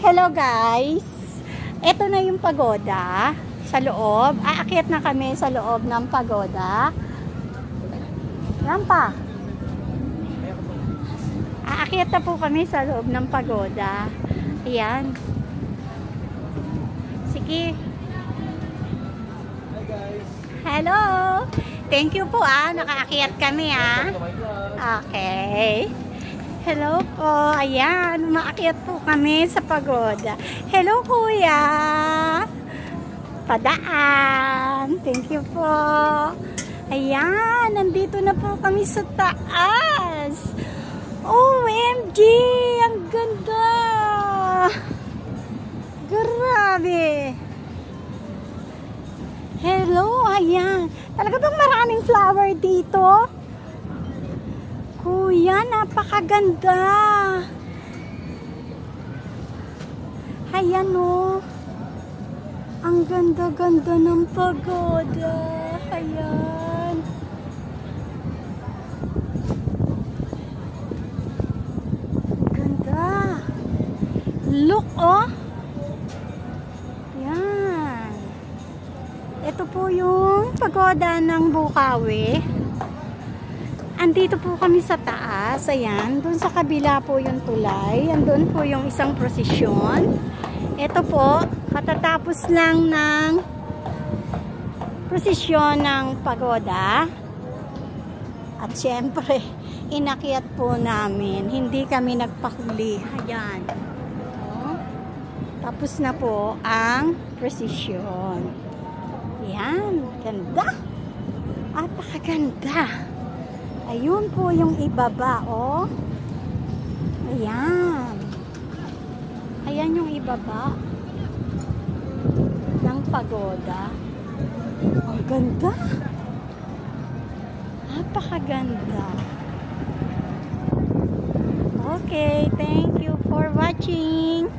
Hello guys. Ito na yung pagoda sa loob. Aakyat na kami sa loob ng pagoda. Rampa. Aakyat na po kami sa loob ng pagoda. Ayan. Sige. Hi guys. Hello. Thank you po nakaakyat kami Okay. Hello po. Ayan, umaakyat po kami sa pagoda. Hello kuya. Padaan. Thank you po. Ayan, nandito na po kami sa taas. OMG, ang ganda. Grabe. Hello, ayan. Talaga bang maraming flower dito? Kuya, napakaganda. Ayan o. Ang ganda-ganda ng pagoda. Ayan. Ganda. Look oh. Ayan. Ito po yung pagoda ng Bukawi. Andito po kami sa taas. Ayan. Doon sa kabila po yung tulay. Andun po yung isang prosesyon. Ito po, katatapos lang ng prosesyon ng pagoda. At syempre, inakyat po namin. Hindi kami nagpahuli. Ayan. O, tapos na po ang prosesyon. Ayan. Ganda. Apakaganda. Ayun po yung ibaba, oh. Ayan. Ayan yung ibaba ng pagoda. Ang ganda. Napakaganda. Okay, thank you for watching.